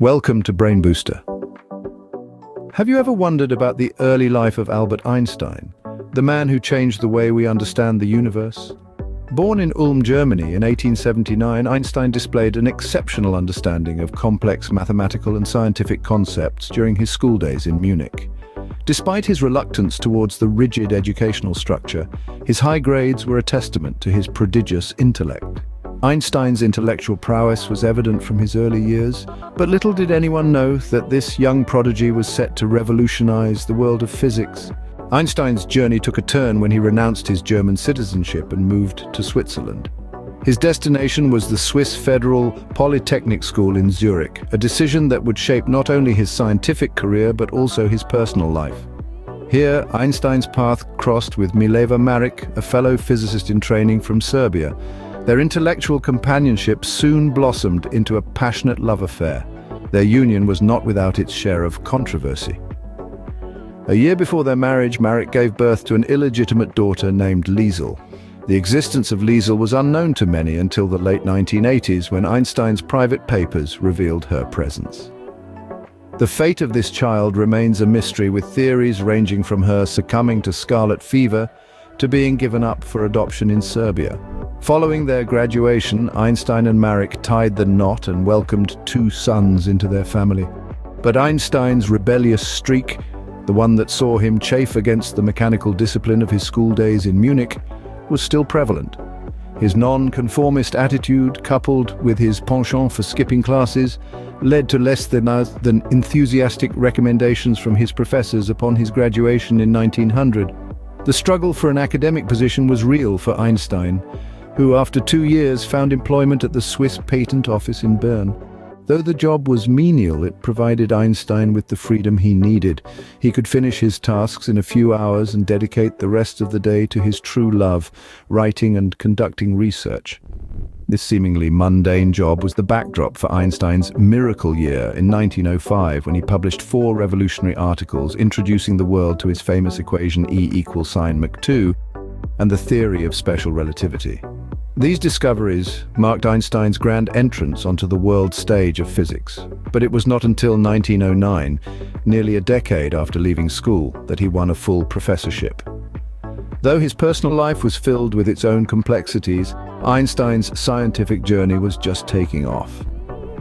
Welcome to Brain Booster. Have you ever wondered about the early life of Albert Einstein, the man who changed the way we understand the universe? Born in Ulm, Germany in 1879, Einstein displayed an exceptional understanding of complex mathematical and scientific concepts during his school days in Munich. Despite his reluctance towards the rigid educational structure, his high grades were a testament to his prodigious intellect. Einstein's intellectual prowess was evident from his early years, but little did anyone know that this young prodigy was set to revolutionize the world of physics. Einstein's journey took a turn when he renounced his German citizenship and moved to Switzerland. His destination was the Swiss Federal Polytechnic School in Zurich, a decision that would shape not only his scientific career but also his personal life. Here, Einstein's path crossed with Mileva Maric, a fellow physicist in training from Serbia. Their intellectual companionship soon blossomed into a passionate love affair. Their union was not without its share of controversy. A year before their marriage, Maric gave birth to an illegitimate daughter named Liesel. The existence of Liesel was unknown to many until the late 1980s, when Einstein's private papers revealed her presence. The fate of this child remains a mystery, with theories ranging from her succumbing to scarlet fever to being given up for adoption in Serbia. Following their graduation, Einstein and Maric tied the knot and welcomed 2 sons into their family. But Einstein's rebellious streak, the one that saw him chafe against the mechanical discipline of his school days in Munich, was still prevalent. His non-conformist attitude, coupled with his penchant for skipping classes, led to less than enthusiastic recommendations from his professors upon his graduation in 1900. The struggle for an academic position was real for Einstein, who after 2 years found employment at the Swiss Patent Office in Bern. Though the job was menial, it provided Einstein with the freedom he needed. He could finish his tasks in a few hours and dedicate the rest of the day to his true love, writing and conducting research. This seemingly mundane job was the backdrop for Einstein's miracle year in 1905, when he published 4 revolutionary articles introducing the world to his famous equation E=sin mc2 and the theory of special relativity. These discoveries marked Einstein's grand entrance onto the world stage of physics. But it was not until 1909, nearly a decade after leaving school, that he won a full professorship. Though his personal life was filled with its own complexities, Einstein's scientific journey was just taking off.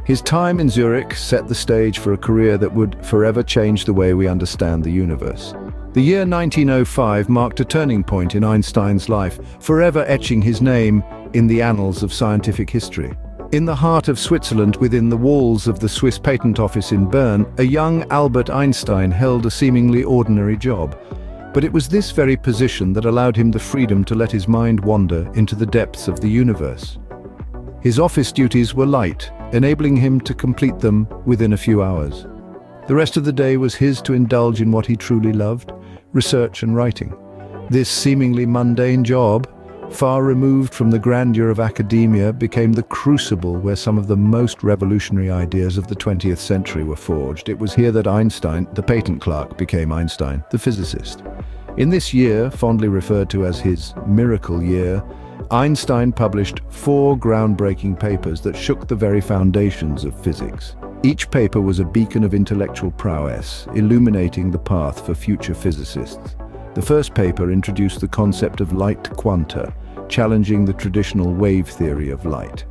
His time in Zurich set the stage for a career that would forever change the way we understand the universe. The year 1905 marked a turning point in Einstein's life, forever etching his name in the annals of scientific history. In the heart of Switzerland, within the walls of the Swiss Patent Office in Bern, a young Albert Einstein held a seemingly ordinary job. But it was this very position that allowed him the freedom to let his mind wander into the depths of the universe. His office duties were light, enabling him to complete them within a few hours. The rest of the day was his to indulge in what he truly loved: research and writing. This seemingly mundane job, far removed from the grandeur of academia, became the crucible where some of the most revolutionary ideas of the 20th century were forged. It was here that Einstein, the patent clerk, became Einstein, the physicist. In this year, fondly referred to as his miracle year, Einstein published 4 groundbreaking papers that shook the very foundations of physics. Each paper was a beacon of intellectual prowess, illuminating the path for future physicists. The first paper introduced the concept of light quanta, challenging the traditional wave theory of light.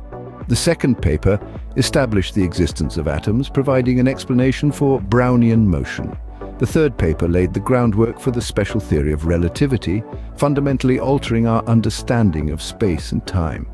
The second paper established the existence of atoms, providing an explanation for Brownian motion. The third paper laid the groundwork for the special theory of relativity, fundamentally altering our understanding of space and time.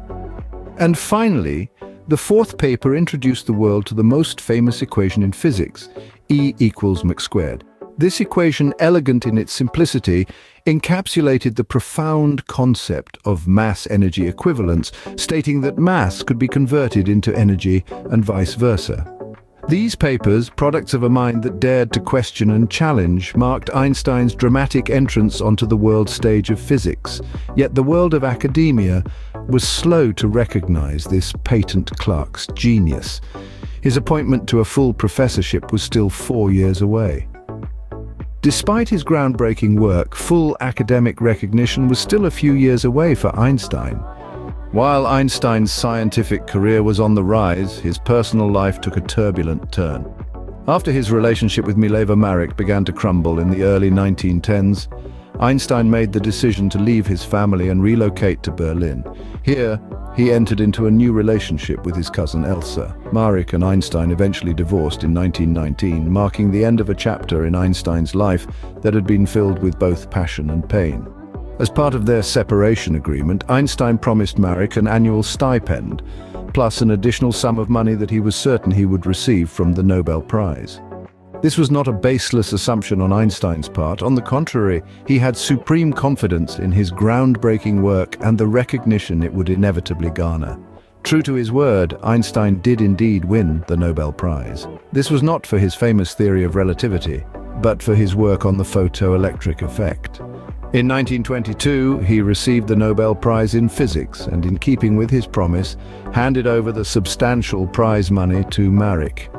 And finally, the fourth paper introduced the world to the most famous equation in physics, E=mc². This equation, elegant in its simplicity, encapsulated the profound concept of mass-energy equivalence, stating that mass could be converted into energy and vice versa. These papers, products of a mind that dared to question and challenge, marked Einstein's dramatic entrance onto the world stage of physics. Yet the world of academia was slow to recognize this patent clerk's genius. His appointment to a full professorship was still 4 years away. Despite his groundbreaking work, full academic recognition was still a few years away for Einstein. While Einstein's scientific career was on the rise, his personal life took a turbulent turn. After his relationship with Mileva Maric began to crumble in the early 1910s, Einstein made the decision to leave his family and relocate to Berlin. Here, he entered into a new relationship with his cousin Elsa. Maric and Einstein eventually divorced in 1919, marking the end of a chapter in Einstein's life that had been filled with both passion and pain. As part of their separation agreement, Einstein promised Maric an annual stipend, plus an additional sum of money that he was certain he would receive from the Nobel Prize. This was not a baseless assumption on Einstein's part. On the contrary, he had supreme confidence in his groundbreaking work and the recognition it would inevitably garner. True to his word, Einstein did indeed win the Nobel Prize. This was not for his famous theory of relativity, but for his work on the photoelectric effect. In 1922, he received the Nobel Prize in Physics and, in keeping with his promise, handed over the substantial prize money to Maric.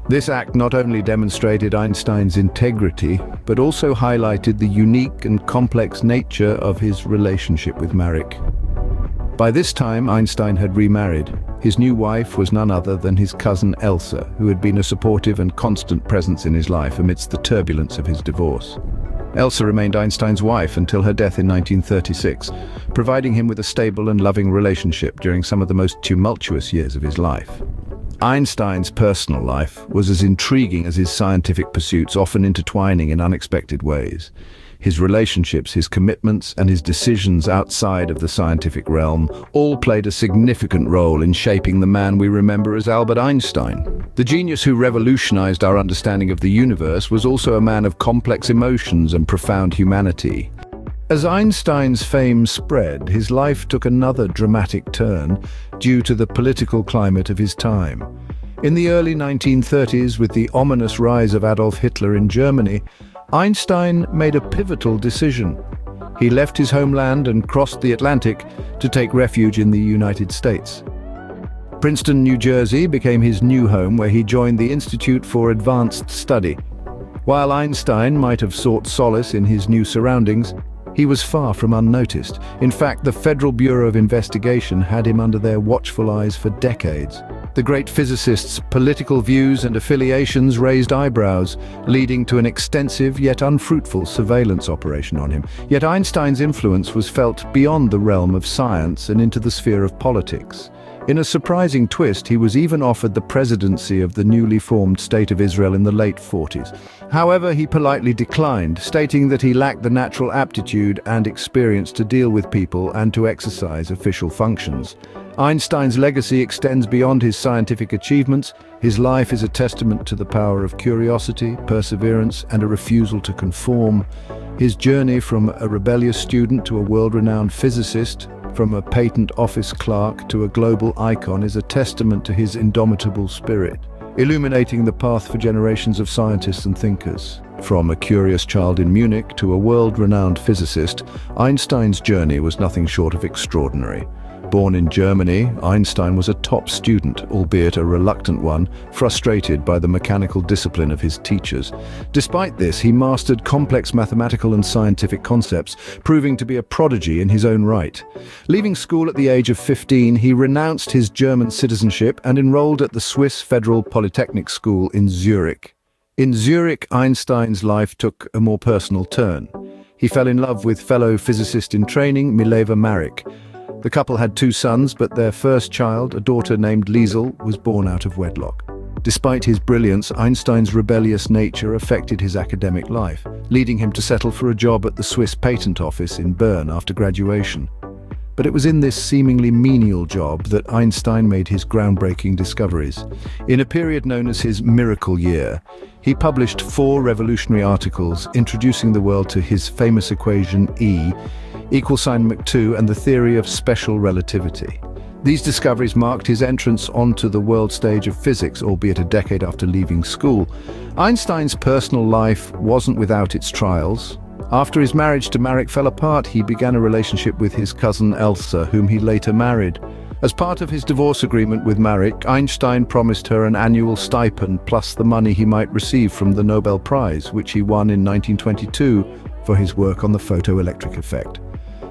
This act not only demonstrated Einstein's integrity, but also highlighted the unique and complex nature of his relationship with Maric. By this time, Einstein had remarried. His new wife was none other than his cousin Elsa, who had been a supportive and constant presence in his life amidst the turbulence of his divorce. Elsa remained Einstein's wife until her death in 1936, providing him with a stable and loving relationship during some of the most tumultuous years of his life. Einstein's personal life was as intriguing as his scientific pursuits, often intertwining in unexpected ways. His relationships, his commitments, and his decisions outside of the scientific realm all played a significant role in shaping the man we remember as Albert Einstein. The genius who revolutionized our understanding of the universe was also a man of complex emotions and profound humanity. As Einstein's fame spread, his life took another dramatic turn due to the political climate of his time. In the early 1930s, with the ominous rise of Adolf Hitler in Germany, Einstein made a pivotal decision. He left his homeland and crossed the Atlantic to take refuge in the United States. Princeton, New Jersey became his new home, where he joined the Institute for Advanced Study. While Einstein might have sought solace in his new surroundings, he was far from unnoticed. In fact, the Federal Bureau of Investigation had him under their watchful eyes for decades. The great physicist's political views and affiliations raised eyebrows, leading to an extensive yet unfruitful surveillance operation on him. Yet Einstein's influence was felt beyond the realm of science and into the sphere of politics. In a surprising twist, he was even offered the presidency of the newly formed State of Israel in the late 40s. However, he politely declined, stating that he lacked the natural aptitude and experience to deal with people and to exercise official functions. Einstein's legacy extends beyond his scientific achievements. His life is a testament to the power of curiosity, perseverance, and a refusal to conform. His journey from a rebellious student to a world-renowned physicist, from a patent office clerk to a global icon, is a testament to his indomitable spirit, illuminating the path for generations of scientists and thinkers. From a curious child in Munich to a world-renowned physicist, Einstein's journey was nothing short of extraordinary. Born in Germany, Einstein was a top student, albeit a reluctant one, frustrated by the mechanical discipline of his teachers. Despite this, he mastered complex mathematical and scientific concepts, proving to be a prodigy in his own right. Leaving school at the age of 15, he renounced his German citizenship and enrolled at the Swiss Federal Polytechnic School in Zurich. In Zurich, Einstein's life took a more personal turn. He fell in love with fellow physicist in training, Mileva Maric. The couple had 2 sons, but their first child, a daughter named Liesel, was born out of wedlock. Despite his brilliance, Einstein's rebellious nature affected his academic life, leading him to settle for a job at the Swiss Patent Office in Bern after graduation. But it was in this seemingly menial job that Einstein made his groundbreaking discoveries. In a period known as his miracle year, he published 4 revolutionary articles introducing the world to his famous equation E = Mach2 and the theory of special relativity. These discoveries marked his entrance onto the world stage of physics, albeit a decade after leaving school. Einstein's personal life wasn't without its trials. After his marriage to Maric fell apart, he began a relationship with his cousin Elsa, whom he later married. As part of his divorce agreement with Maric, Einstein promised her an annual stipend plus the money he might receive from the Nobel Prize, which he won in 1922 for his work on the photoelectric effect.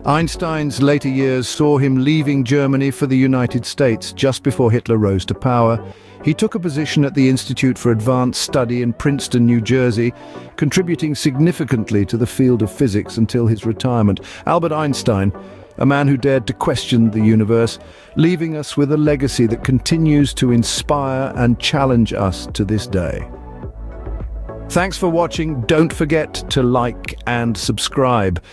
Einstein's later years saw him leaving Germany for the United States just before Hitler rose to power. He took a position at the Institute for Advanced Study in Princeton, New Jersey, contributing significantly to the field of physics until his retirement. Albert Einstein, a man who dared to question the universe, leaving us with a legacy that continues to inspire and challenge us to this day. Thanks for watching. Don't forget to like and subscribe.